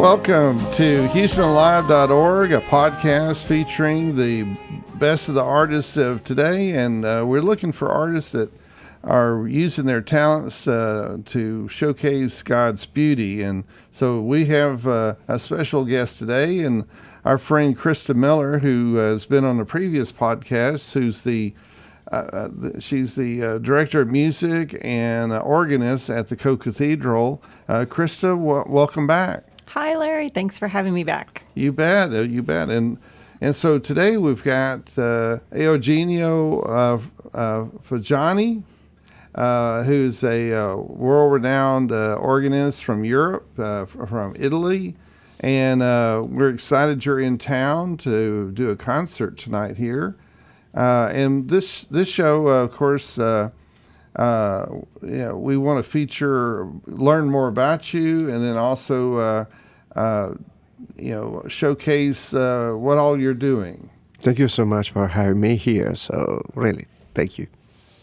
welcome to HoustonLive.org, a podcast featuring the best of the artists of today. And we're looking for artists that are using their talents to showcase God's beauty. And so we have a special guest today, and our friend Krista Miller, who has been on a previous podcast, who's she's the director of music and organist at the Co-Cathedral. Krista, welcome back. Hi, Larry. Thanks for having me back. You bet. You bet. And so today we've got Eugenio Fagiani, who's a world-renowned organist from Europe, from Italy. And we're excited you're in town to do a concert tonight here. And this show, of course, we want to learn more about you, and then also, showcase what all you're doing. Thank you so much for having me here. So really, thank you.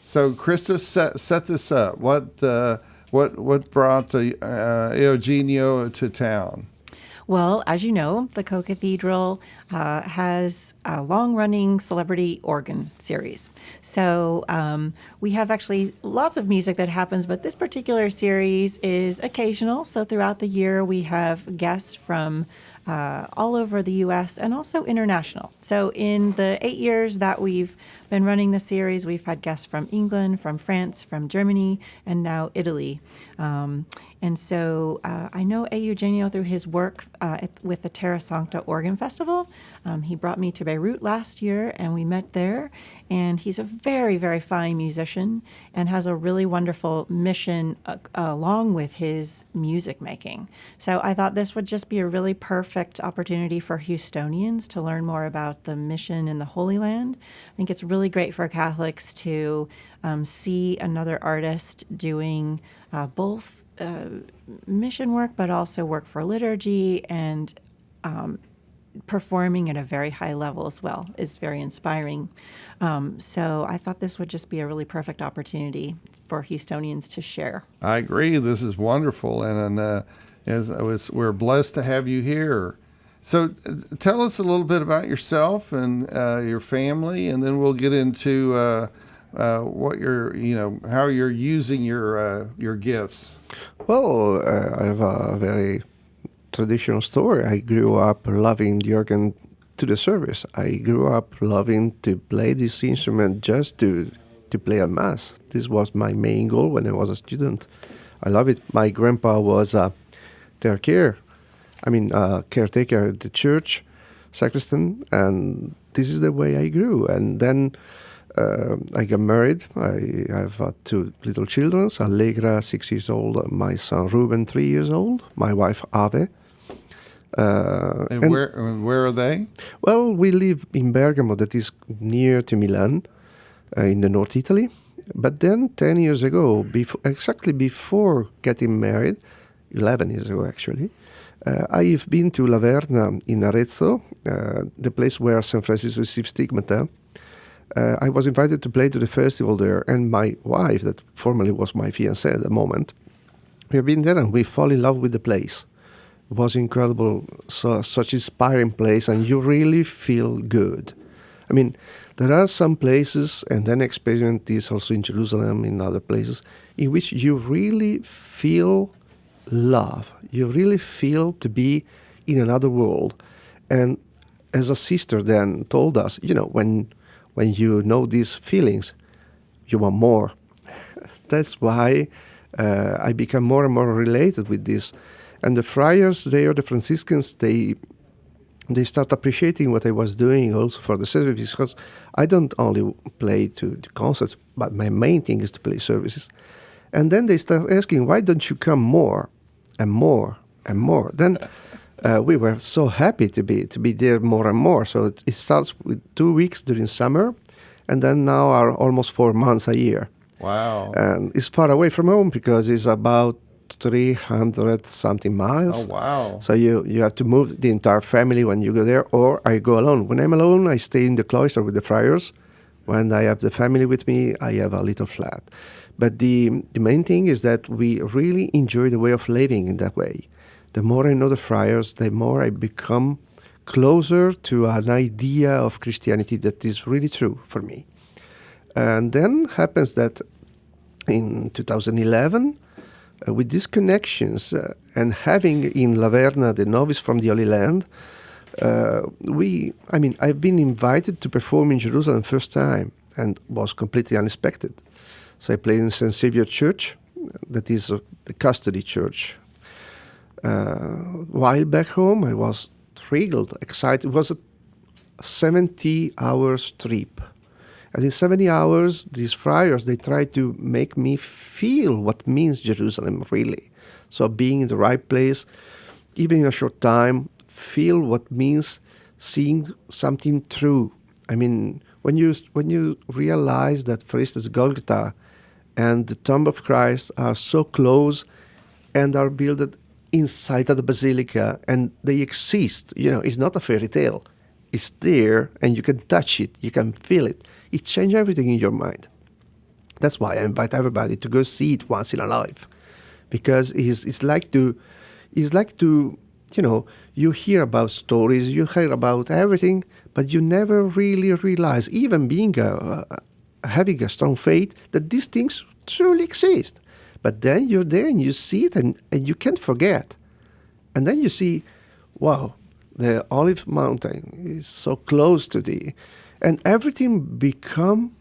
So, Krista, set this up. What brought Eugenio to town? Well, as you know, the Co-Cathedral has a long-running celebrity organ series. So we have actually lots of music that happens, but this particular series is occasional. So throughout the year, we have guests from all over the U.S. and also international. So in the 8 years that we've been running the series, we've had guests from England, from France, from Germany, and now Italy. And so I know Eugenio through his work with the Terra Sancta Organ Festival. He brought me to Beirut last year, and we met there. And he's a very, very fine musician and has a really wonderful mission along with his music making. So I thought this would just be a really perfect opportunity for Houstonians to learn more about the mission in the Holy Land. I think it's really great for Catholics to see another artist doing both mission work, but also work for liturgy and performing at a very high level as well is very inspiring. So I thought this would just be a really perfect opportunity for Houstonians to share. I agree. This is wonderful, and we're blessed to have you here. So tell us a little bit about yourself and your family, and then we'll get into what how you're using your gifts. Well, I have a very traditional story. I grew up loving the organ to the service. I grew up loving to play this instrument just to play at Mass. This was my main goal when I was a student. I love it. My grandpa was caretaker at the church, sacristan, and this is the way I grew. And then I got married. I have 2 little children, Allegra, 6 years old, my son Ruben, 3 years old, my wife Ave. And where are they? Well, we live in Bergamo, that is near to Milan, in the North Italy. But then 10 years ago, exactly before getting married, 11 years ago actually, I've been to Laverna in Arezzo, the place where St. Francis received stigmata. I was invited to play to the festival there, and my wife, that formerly was my fiancée at the moment, we have been there and we fall in love with the place. It was incredible, such inspiring place, and you really feel good. I mean, there are some places, and then experience this also in Jerusalem, in other places, in which you really feel love. You really feel to be in another world. And as a sister then told us, when you know these feelings, you want more. That's why I become more and more related with this. And the friars there, the Franciscans, they start appreciating what I was doing also for the service, because I don't only play to the concerts, but my main thing is to play services. And then they start asking, why don't you come more and more and more? Then we were so happy to be there more and more. So it starts with 2 weeks during summer, and then now are almost 4 months a year. Wow. And it's far away from home because it's about 300 something miles. Oh, wow. So you have to move the entire family when you go there, or I go alone. When I'm alone, I stay in the cloister with the friars. When I have the family with me, I have a little flat. But the main thing is that we really enjoy the way of living in that way. the more I know the friars, the more I become closer to an idea of Christianity that is really true for me. And then happens that in 2011, with these connections and having in Laverna the novice from the Holy Land, I've been invited to perform in Jerusalem first time and was completely unexpected. So I played in St. Saviour Church, that is the custody church. While back home, I was thrilled, excited. It was a 70 hours trip. And in 70 hours, these friars, they tried to make me feel what means Jerusalem, really. So being in the right place, even in a short time, feel what means seeing something true. I mean, when you realize that, for instance, Golgotha and the tomb of Christ are so close and are built inside of the basilica and they exist, it's not a fairy tale. It's there and you can touch it, you can feel it. It changes everything in your mind. That's why I invite everybody to go see it once in a life, because it's like to, you hear about stories, you hear about everything, but you never really realize, even having a strong faith, that these things truly exist. But then you're there and you see it and you can't forget. And then you see, wow, the Olive Mountain is so close to thee. And everything become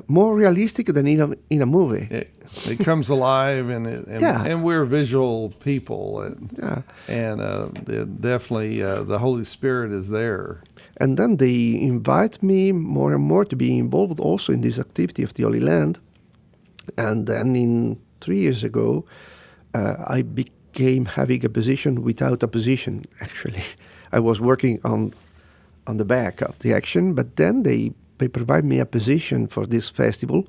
more realistic than in a movie. It comes alive, and we're visual people, and definitely the Holy Spirit is there. And then they invite me more and more to be involved also in this activity of the Holy Land. And then 3 years ago, I became having a position without a position, actually. I was working on the back of the action, but then they provide me a position for this festival.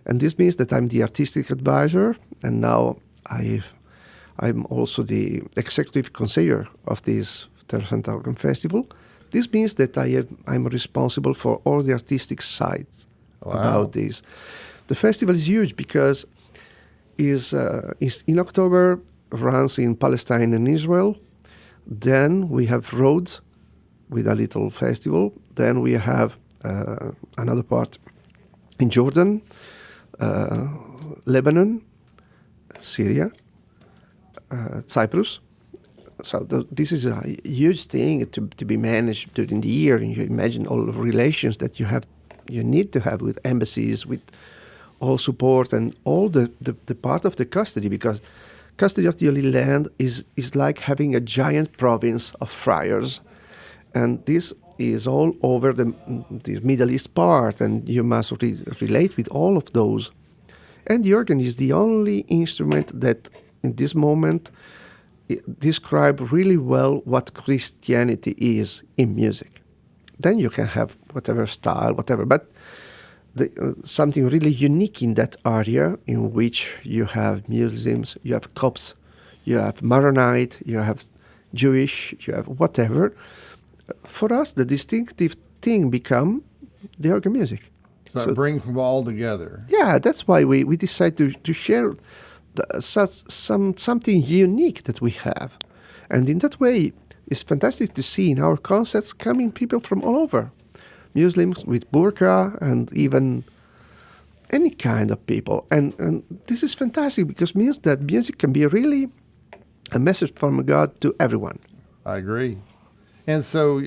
And this means that I'm the artistic advisor, and now I'm also the executive conseiller of this Terra Santa Organ Festival. This means that I'm responsible for all the artistic sides about this. The festival is huge because is in October, runs in Palestine and Israel. Then we have Rhodes with a little festival. Then we have another part in Jordan, Lebanon, Syria, Cyprus. So this is a huge thing to be managed during the year. And you imagine all the relations that you need to have with embassies, with all support and all the part of the custody, because custody of the Holy Land is like having a giant province of friars. And this is all over the Middle East part, and you must relate with all of those. And the organ is the only instrument that in this moment describe really well what Christianity is in music. Then you can have whatever style, whatever, but something really unique in that area, in which you have Muslims, you have Copts, you have Maronite, you have Jewish, you have whatever. For us, the distinctive thing become the organ music. So it brings them all together. Yeah, that's why we decided to share something unique that we have. And in that way, it's fantastic to see in our concerts coming people from all over. Muslims with burqa and even any kind of people. And this is fantastic because it means that music can be really a message from God to everyone. I agree. And so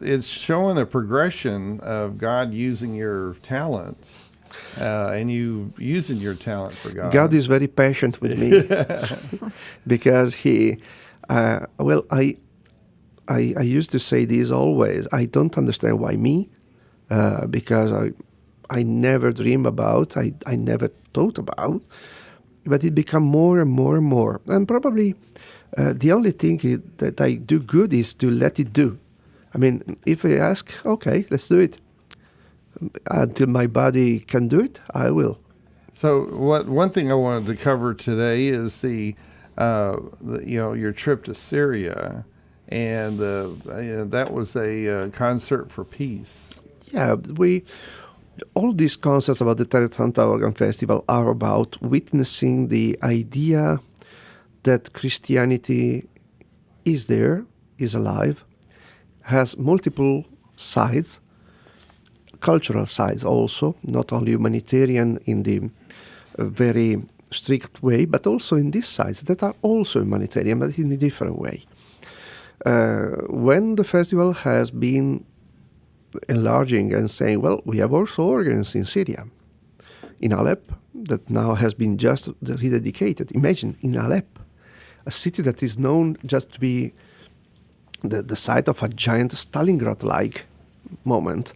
it's showing a progression of God using your talent and you using your talent for God. God is very patient with me because I used to say this always. I don't understand why me, because I never dream about, I never thought about, but it become more and more and more. And probably the only thing that I do good is to let it do. I mean, if I ask, okay, let's do it. Until my body can do it, I will. So one thing I wanted to cover today is your trip to Syria. And that was a concert for peace. Yeah, all these concerts about the Terra Santa Organ Festival are about witnessing the idea that Christianity is there, is alive, has multiple sides, cultural sides also, not only humanitarian in the very strict way, but also in these sides that are also humanitarian, but in a different way. When the festival has been enlarging and saying, well, we have also organs in Syria, in Aleppo, that now has been just rededicated. Imagine, in Aleppo, a city that is known just to be the site of a giant Stalingrad-like moment.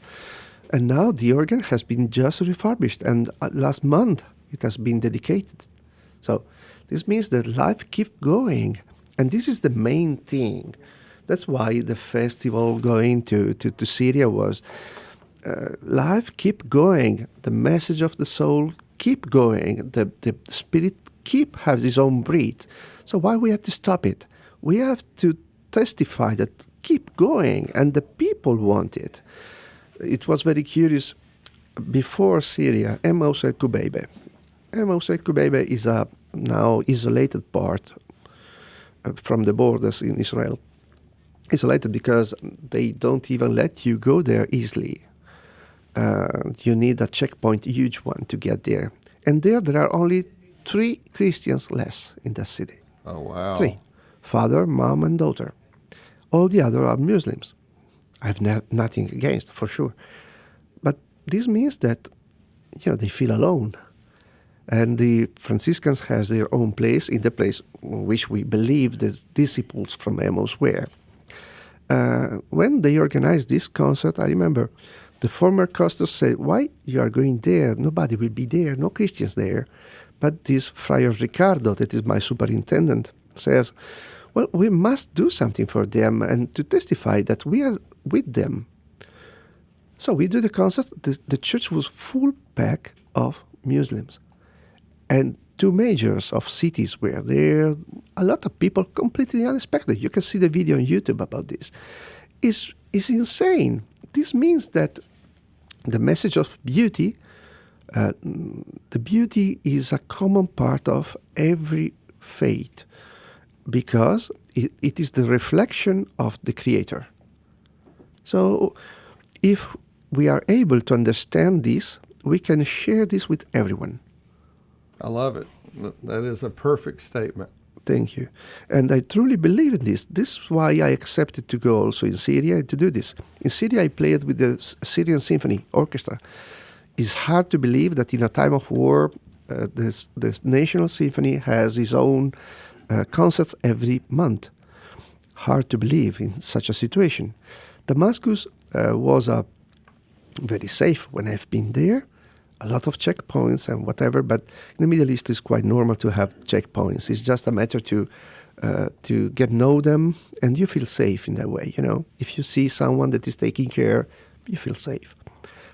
And now the organ has been just refurbished, and last month it has been dedicated. So this means that life keeps going, and this is the main thing. That's why the festival going to Syria was life keep going, the message of the soul keep going, the spirit keep has its own breath. So why we have to stop it? We have to testify that keep going, and the people want it. It was very curious. Before Syria, Emmaus El Kubeibe. Emmaus El Kubeibe is a now isolated part from the borders in Israel. Isolated because they don't even let you go there easily. You need a checkpoint, a huge one, to get there. And there are only 3 Christians less in the city. Oh, wow. 3. Father, mom, and daughter. All the other are Muslims. I have nothing against, for sure. But this means that, they feel alone. And the Franciscans has their own place, in the place which we believe the disciples from Emmaus were. When they organized this concert, I remember the former custodian said, why you are going there? Nobody will be there, no Christians there. But this Friar Ricardo, that is my superintendent, says, well, we must do something for them and to testify that we are with them. So we do the concert. The church was full pack of Muslims. And 2 majors of cities were there. A lot of people completely unexpected. You can see the video on YouTube about this. It's insane. This means that the message of beauty, the beauty is a common part of every faith because it is the reflection of the Creator. So if we are able to understand this, we can share this with everyone. I love it. That is a perfect statement. Thank you. And I truly believe in this. This is why I accepted to go also in Syria to do this. In Syria, I played with the Syrian Symphony Orchestra. It's hard to believe that in a time of war, the National Symphony has its own concerts every month. Hard to believe in such a situation. Damascus was very safe when I've been there. A lot of checkpoints and whatever, but in the Middle East it's quite normal to have checkpoints. It's just a matter to get know them, and you feel safe in that way. If you see someone that is taking care, you feel safe.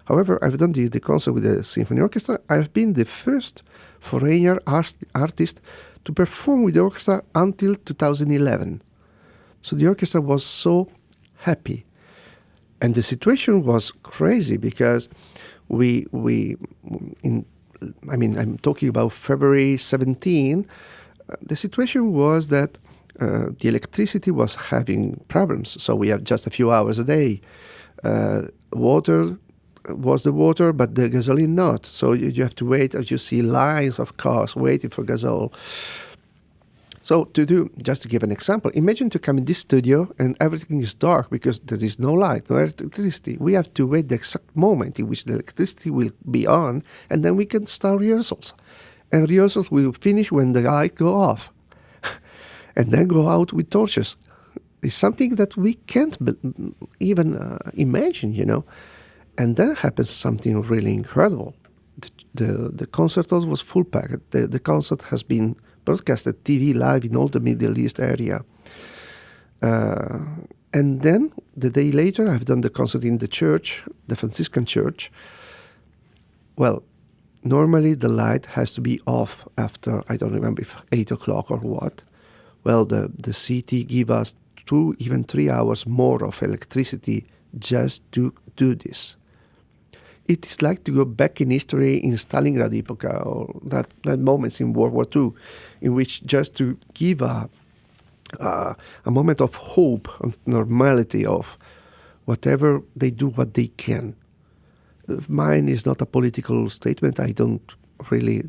However, I've done the concert with the symphony orchestra. I've been the first foreigner artist to perform with the orchestra until 2011. So the orchestra was so happy, and the situation was crazy because I'm talking about February 17. The situation was that the electricity was having problems. So we have just a few hours a day. Water was the water, but the gasoline not. So you have to wait as you see lines of cars waiting for gasoline. So just to give an example, imagine to come in this studio and everything is dark because there is no light, no electricity. We have to wait the exact moment in which the electricity will be on, and then we can start rehearsals. And rehearsals will finish when the light go off, and then go out with torches. It's something that we can't even imagine, And then happens something really incredible. The concert hall was full packed. The concert has been broadcasted TV live in all the Middle East area. And then the day later, I've done the concert in the church, the Franciscan church. Well, normally the light has to be off after, I don't remember if 8 o'clock or what. Well, the city give us 2, even 3 hours more of electricity just to do this. it is like to go back in history in Stalingrad epoca, or that moments in World War II, in which just to give a moment of hope, of normality, of whatever they do, what they can. Mine is not a political statement. I don't really.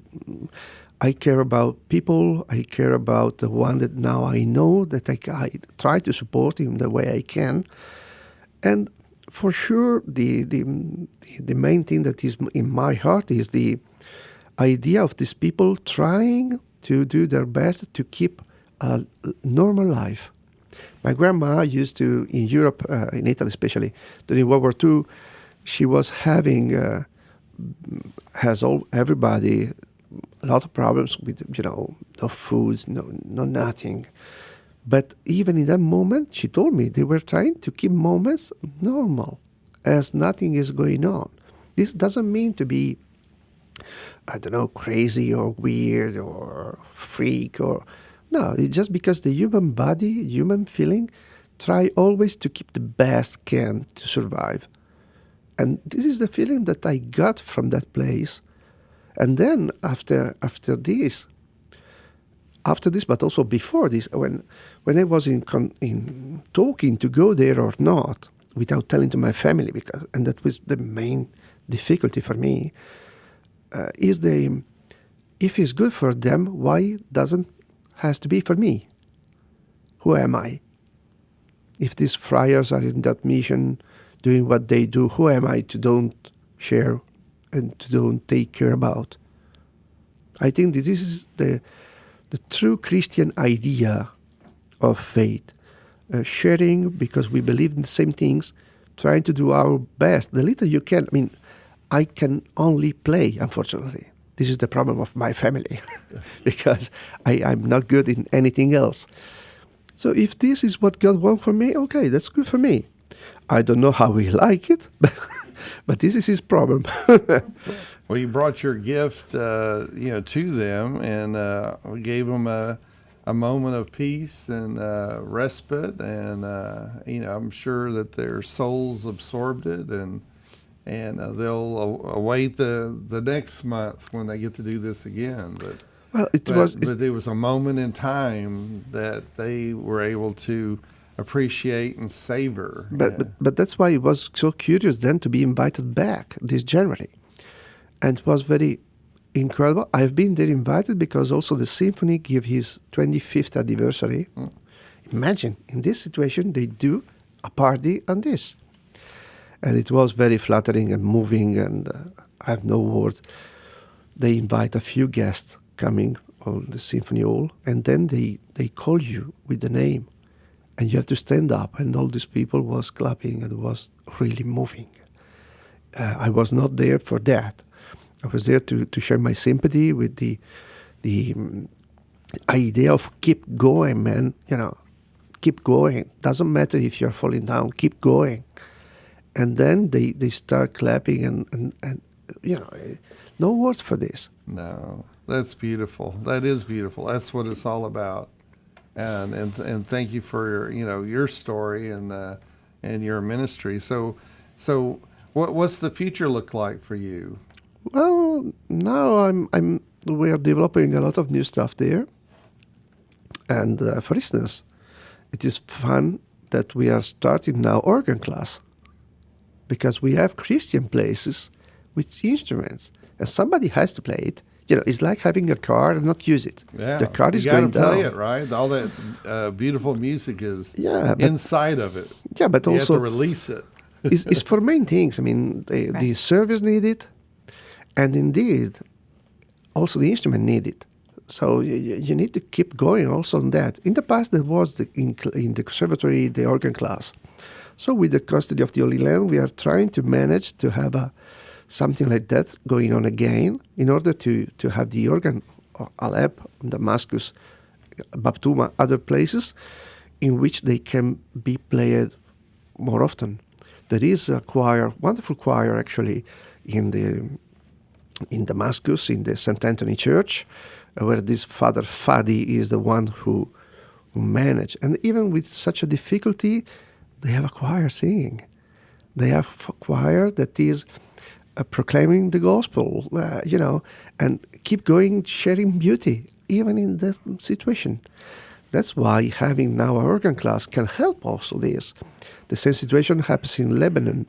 I care about people. I care about the one that now I know, that I try to support in the way I can. And for sure, the main thing that is in my heart is the idea of these people trying to do their best to keep a normal life. My grandma used to, in Europe, in Italy especially, during World War II, she was having, everybody, a lot of problems with, no food, no nothing. But even in that moment, she told me they were trying to keep moments normal, as nothing is going on. This doesn't mean to be, crazy or weird or freak or... No, it's just because the human body, human feeling, try always to keep the best can to survive. And this is the feeling that I got from that place. And then after this, but also before this, when I was in talking to go there or not, without telling to my family, and that was the main difficulty for me, is if it's good for them, why doesn't has to be for me? Who am I? If these friars are in that mission, doing what they do, who am I to don't share and to don't take care about? I think that this is the true Christian idea of faith. Sharing because we believe in the same things, trying to do our best, the little you can. I mean, I can only play, unfortunately. This is the problem of my family, because I'm not good in anything else. So if this is what God wants for me, okay, that's good for me. I don't know how He like it, but this is His problem. Well, you brought your gift, to them, and gave them a moment of peace and respite, and I'm sure that their souls absorbed it, and they'll await the next month when they get to do this again. But it was a moment in time that they were able to appreciate and savor. But that's why it was so curious then to be invited back this January, and it was very incredible. I've been there invited because also the symphony gave his 25th anniversary. Imagine in this situation they do a party on this. And it was very flattering and moving, and I have no words. They invite a few guests coming on the symphony hall, and then they call you with the name, and you have to stand up, and all these people was clapping, and it was really moving. I was not there for that. I was there to share my sympathy with the idea of keep going, man. Keep going. Doesn't matter if you're falling down. Keep going. And then they start clapping and no words for this. No, that's beautiful. That is beautiful. That's what it's all about. And thank you for your story and your ministry. So what's the future look like for you? Well, now we are developing a lot of new stuff there. And for instance, it is fun that we are starting now organ class, because we have Christian places with instruments, and somebody has to play it. It's like having a car and not use it. Yeah, the car is going down. You got to play it, right? All that beautiful music is inside of it. Yeah, but you also have to release it. it's for main things. I mean, the service need it, and indeed, also the instrument need it. So you need to keep going also on that. In the past, there was in the conservatory the organ class. So with the custody of the Holy Land, we are trying to manage to have something like that going on again, in order to have the organ, Alep, Damascus, Baptuma, other places, in which they can be played more often. There is a choir, wonderful choir actually, in Damascus, in the St. Anthony Church, where this Father Fadi is the one who managed. And even with such a difficulty, they have a choir singing. They have a choir that is proclaiming the gospel, and keep going, sharing beauty, even in that situation. That's why having now an organ class can help also this. The same situation happens in Lebanon,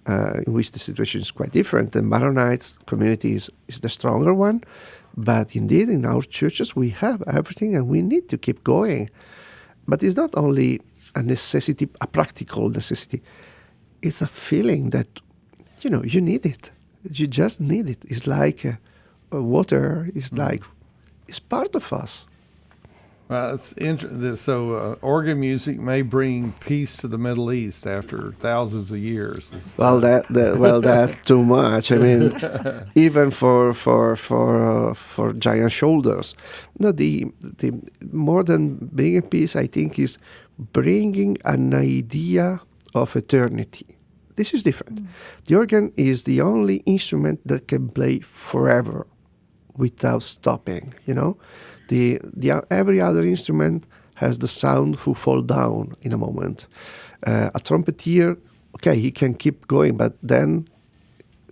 in which the situation is quite different. The Maronite community is the stronger one, but indeed in our churches we have everything and we need to keep going. But it's not only a necessity, a practical necessity. It's a feeling that, you need it. You just need it. It's like water. It's like, it's part of us. Well, it's so organ music may bring peace to the Middle East after thousands of years. Well, that's too much. I mean, even for giant shoulders. No, the more than bringing peace, I think, is bringing an idea of eternity. This is different. The organ is the only instrument that can play forever without stopping. The every other instrument has the sound who fall down in a moment. A trumpeter, okay, he can keep going, but then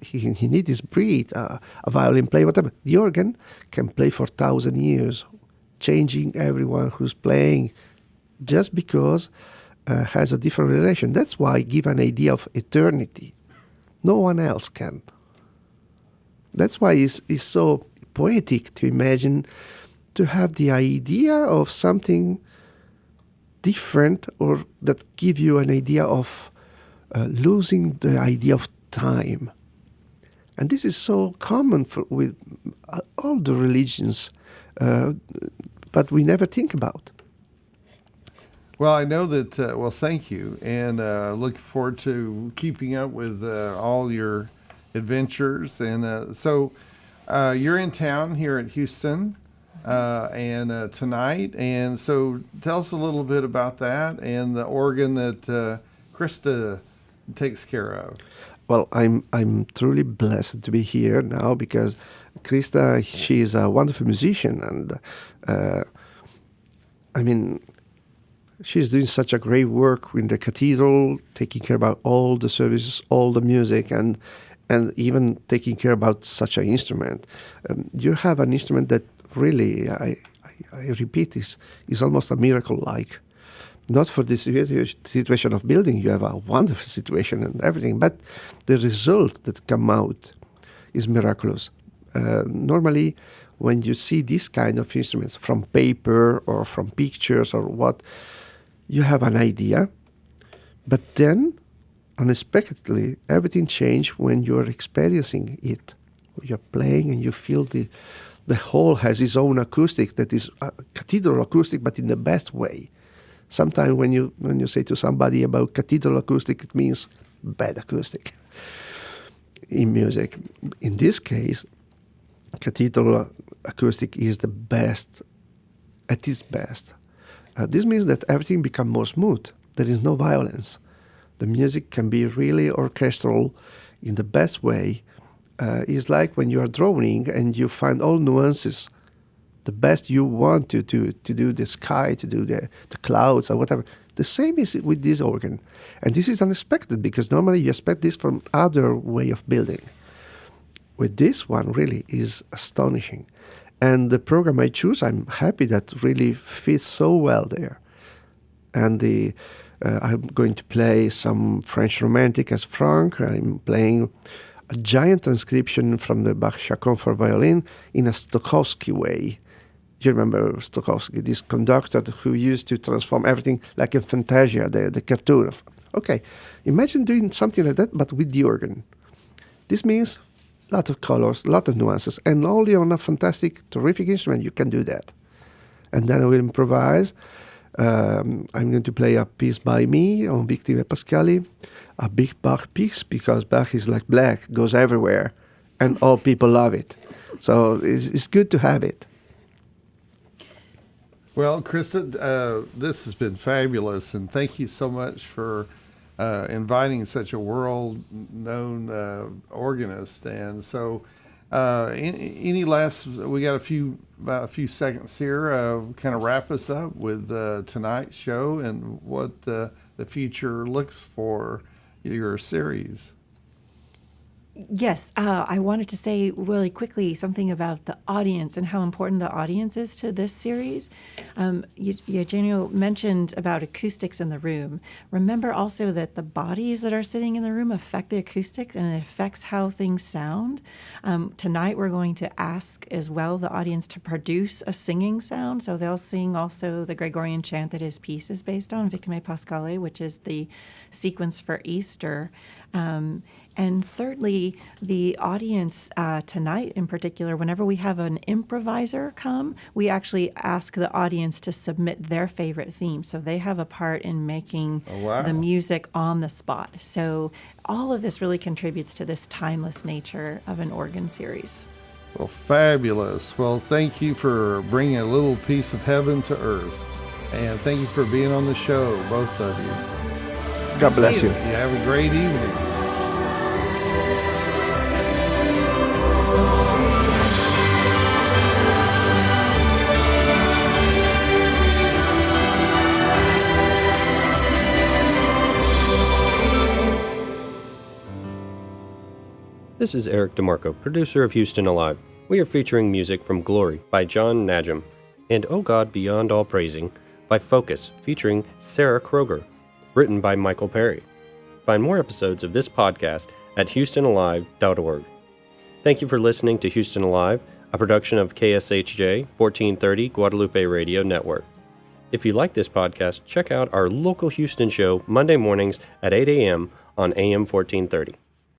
he needs his breath. A violin player, whatever. The organ can play for 1,000 years, changing everyone who's playing, just because has a different relation. That's why I give an idea of eternity. No one else can. That's why it's so poetic to imagine, to have the idea of something different, or that give you an idea of losing the idea of time. And this is so common with all the religions, but we never think about. Well, I know that, thank you, and look forward to keeping up with all your adventures. And so you're in town here at Houston and tonight, and so tell us a little bit about that and the organ that Krista takes care of. Well, I'm truly blessed to be here now, because Krista, she is a wonderful musician, and she's doing such a great work in the cathedral, taking care about all the services, all the music, and even taking care about such an instrument. You have an instrument that really, I repeat, is almost a miracle-like. Not for the situation of building, you have a wonderful situation and everything, but the result that come out is miraculous. Normally, when you see this kind of instruments from paper or from pictures or what, you have an idea, but then unexpectedly everything changes when you're experiencing it. You're playing and you feel the whole has its own acoustic, that is a cathedral acoustic, but in the best way. Sometimes when you say to somebody about cathedral acoustic, it means bad acoustic in music. In this case, cathedral acoustic is the best at its best. This means that everything becomes more smooth. There is no violence. The music can be really orchestral in the best way. It's like when you are drawing and you find all nuances, the best you want to do the sky, to do the clouds or whatever. The same is with this organ. And this is unexpected, because normally you expect this from other way of building. With this one, really is astonishing. And the program I choose, I'm happy that really fits so well there. And I'm going to play some French Romantic as Franck. I'm playing a giant transcription from the Bach Chaconne for violin in a Stokowski way. You remember Stokowski, this conductor who used to transform everything like in Fantasia, the cartoon. Okay, imagine doing something like that, but with the organ. This means a lot of colors, a lot of nuances, and only on a fantastic, terrific instrument you can do that. And then I will improvise. I'm going to play a piece by me on Victime Pascali, a big Bach piece, because Bach is like black, goes everywhere, and all people love it. So it's good to have it. Well, Krista, this has been fabulous, and thank you so much for inviting such a world-known organist. And so, any last? We got about a few seconds here. Kind of wrap us up with tonight's show and what the future looks for your series. Yes, I wanted to say really quickly something about the audience and how important the audience is to this series. Eugenio mentioned about acoustics in the room. Remember also that the bodies that are sitting in the room affect the acoustics and it affects how things sound. Tonight we're going to ask as well the audience to produce a singing sound. So they'll sing also the Gregorian chant that his piece is based on, Victimae Paschale, which is the sequence for Easter. And thirdly, the audience tonight in particular, whenever we have an improviser come, we actually ask the audience to submit their favorite theme. So they have a part in making the music on the spot. So all of this really contributes to this timeless nature of an organ series. Well, fabulous. Well, thank you for bringing a little piece of heaven to earth. And thank you for being on the show, both of you. God bless you. You have a great evening. This is Eric DeMarco, producer of Houston Alive. We are featuring music from Glory by John Najim and Oh God Beyond All Praising by Focus featuring Sarah Kroger, written by Michael Perry. Find more episodes of this podcast at houstonalive.org. Thank you for listening to Houston Alive, a production of KSHJ 1430 Guadalupe Radio Network. If you like this podcast, check out our local Houston show Monday mornings at 8 a.m. on AM 1430.